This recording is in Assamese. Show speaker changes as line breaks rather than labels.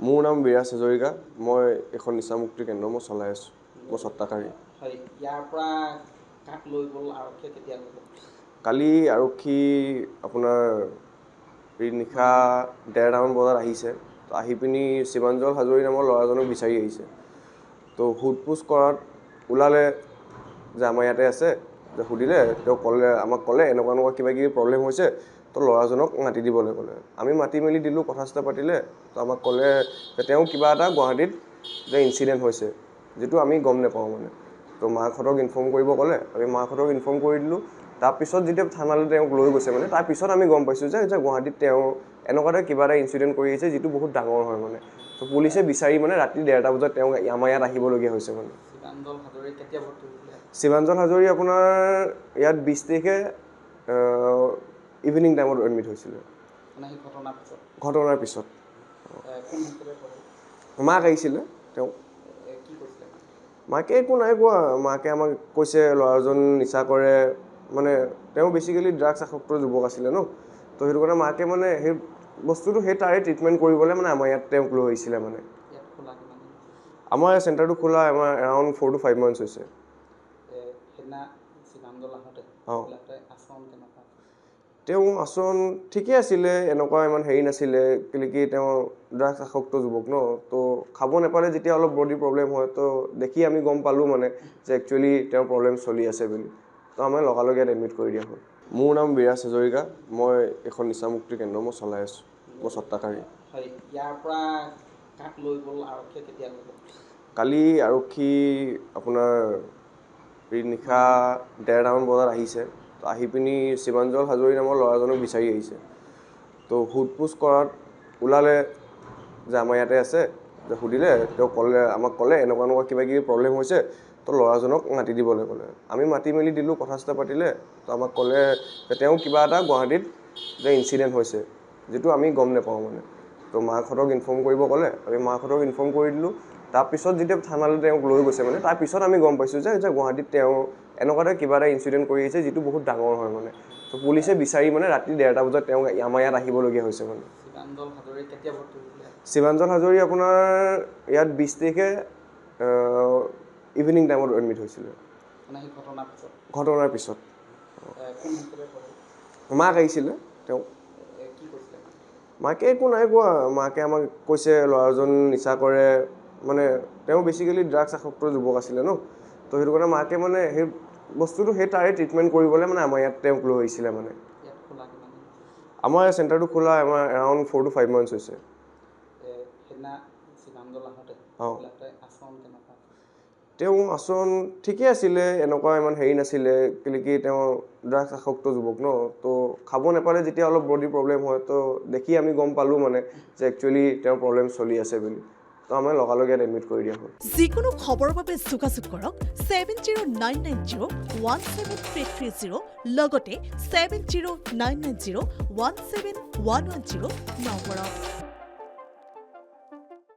মোৰ নাম বিৰাজ হাজৰিকা। মই এখন নিচামুক্তি কেন্দ্ৰ মই চলাই আছোঁ। মই স্বত্বাধিকাৰী।
হয়, ইয়াৰ পৰা কাক লৈ গ'ল আৰক্ষীয়ে কেতিয়া লৈ গ'ল?
কালি আৰক্ষী আপোনাৰ নিশা 1:30মান বজাত আহিছে। তো আহি পিনি শিৱাঞ্জল হাজৰি নামৰ ল'ৰাজনক বিচাৰি আহিছে। তো সোধ-পোছ কৰাত ওলালে যে আমাৰ ইয়াতে আছে। যে সুধিলে, তেওঁ আমাক ক'লে এনেকুৱা কিবা কিবি প্ৰব্লেম হৈছে, তো ল'ৰাজনক মাতি দিবলৈ ক'লে। আমি মাতি মেলি দিলোঁ, কথা-চথা পাতিলে। তো আমাক ক'লে যে তেওঁ কিবা এটা গুৱাহাটীত যে ইনচিডেণ্ট হৈছে, যিটো আমি গম নাপাওঁ মানে। তো মাকহঁতক ইনফৰ্ম কৰিব ক'লে, আমি মাকহঁতক ইনফৰ্ম কৰি দিলোঁ। তাৰপিছত যেতিয়া থানালৈ তেওঁক লৈ গৈছে মানে, তাৰপিছত আমি গম পাইছোঁ যে গুৱাহাটীত তেওঁ এনেকুৱা কিবা এটা ইনচিডেণ্ট কৰি আহিছে, যিটো বহুত ডাঙৰ হয় মানে। তো পুলিচে বিচাৰি মানে ৰাতি 1:30 বজাত তেওঁক আমাৰ ইয়াত আহিবলগীয়া হৈছে মানে।
শিৱাঞ্জল হাজৰি কেতিয়া ভৰ্তি হৈছিলে?
শিৱাঞ্জল হাজৰি আপোনাৰ ইয়াত 20 তাৰিখে ইভিনিং টাইমত এডমিট হৈছিলে।
মানে সেই ঘটনাৰ পিছত?
ঘটনাৰ পিছত।
কোন হিচাপে পঢ়ে?
মাক আহিছিলে তেওঁ।
কি কৈছিলে?
মাকে একো নাই কোৱা। মাকে আমাক কৈছে ল'ৰাজন নিচা কৰে, মানে তেওঁ বেছিকেলি ড্ৰাগছ আসক্ত যুৱক আছিলে ন। তো সেইটো কাৰণে মাকে মানে সেই বস্তুটো তাৰে ট্ৰিটমেণ্ট কৰিবলৈ মানে আমাৰ ইয়াত তেওঁক লৈ আহিছিলে মানে।
ইয়াত খোলা কিমান দিন হৈছে?
আমাৰ চেণ্টাৰটো খোলা আমাৰ এৰাউণ্ড 4 to 5 months হৈছে।
সেইদিনা শিৱাঞ্জল আহোঁতে আচৰণ কেনেকুৱা?
তেওঁ আচৰণ ঠিকে আছিলে, এনেকুৱা ইমান হেৰি নাছিলে। কেলেকি তেওঁ ড্ৰাগছ আসক্ত যুৱক ন। তো খাব নাপালে যেতিয়া অলপ বডি প্ৰব্লেম হয়, তো দেখি আমি গম পালোঁ মানে যে একচুৱেলি তেওঁৰ প্ৰব্লেম চলি আছে বুলি। তো আমি লগালগ ইয়াত এডমিট কৰি দিয়া হ'ল। মোৰ নাম বিৰাজ হাজৰিকা। মই এখন নিচামুক্তি কেন্দ্ৰ মই চলাই আছোঁ। মই স্বত্বাধিকাৰী।
হয়, ইয়াৰ পৰা কাক লৈ গ'ল আৰক্ষীয়ে কেতিয়া লৈ গ'ল?
কালি আৰক্ষী আপোনাৰ নিশা 1:30মান বজাত আহিছে। তো আহি পিনি শিৱাঞ্জল হাজৰি নামৰ ল'ৰাজনক বিচাৰি আহিছে। তো সোধ-পোছ কৰাত ওলালে যে আমাৰ ইয়াতে আছে। যে সুধিলে, তেওঁ আমাক ক'লে এনেকুৱা কিবা কিবি প্ৰব্লেম হৈছে, তো ল'ৰাজনক মাতি দিবলৈ ক'লে। আমি মাতি মেলি দিলোঁ, কথা-চথা পাতিলে। তো আমাক ক'লে যে তেওঁ কিবা এটা গুৱাহাটীত যে ইনচিডেণ্ট হৈছে, যিটো আমি গম নাপাওঁ মানে। তো মাকহঁতক ইনফৰ্ম কৰিব ক'লে, আমি মাকহঁতক ইনফৰ্ম কৰি দিলোঁ। তাৰপিছত যেতিয়া থানালৈ তেওঁক লৈ গৈছে মানে, তাৰপিছত আমি গম পাইছোঁ যে গুৱাহাটীত তেওঁ এনেকুৱা কিবা এটা ইনচিডেণ্ট কৰি আহিছে, যিটো বহুত ডাঙৰ হয় মানে। তো পুলিচে বিচাৰি মানে ৰাতি 1:30 বজাত তেওঁক আমাৰ ইয়াত আহিবলগীয়া হৈছে মানে।
শিৱাঞ্জল হাজৰি কেতিয়া ভৰ্তি হৈছিলে?
শিৱাঞ্জল হাজৰি আপোনাৰ ইয়াত 20 তাৰিখে ইভিনিং টাইমত এডমিট হৈছিলে।
মানে সেই ঘটনাৰ পিছত?
ঘটনাৰ পিছত।
কোন হিচাপে পঢ়ে?
মাক আহিছিলে তেওঁ।
কি কৈছিলে?
মাকে একো নাই কোৱা। মাকে আমাক কৈছে ল'ৰাজন নিচা কৰে, মানে তেওঁ বেছিকেলি ড্ৰাগছ আসক্ত যুৱক আছিলে ন। তো সেইটো কাৰণে মাকে মানে সেই বস্তুটো তাৰে ট্ৰিটমেণ্ট কৰিবলৈ মানে আমাৰ ইয়াত তেওঁক লৈ আহিছিলে মানে।
ইয়াত খোলা কিমান দিন হৈছে?
আমাৰ চেণ্টাৰটো খোলা আমাৰ এৰাউণ্ড 4 to 5 months হৈছে।
সেইদিনা শিৱাঞ্জল আহোঁতে আচৰণ কেনেকুৱা?
তেওঁ আচৰণ ঠিকে আছিলে, এনেকুৱা ইমান হেৰি নাছিলে। কেলেকি তেওঁ ড্ৰাগছ আসক্ত যুৱক ন। তো খাব নাপালে যেতিয়া অলপ বডি প্ৰব্লেম হয়, তো দেখি আমি গম পালোঁ মানে যে একচুৱেলি তেওঁৰ প্ৰব্লেম চলি আছে বুলি। তো আমি লগালগ ইয়াত এডমিট কৰি দিয়া হ'ল।
যিকোনো খবৰৰ বাবে যোগাযোগ কৰক 7099017330 লগতে 7099017110 নম্বৰত।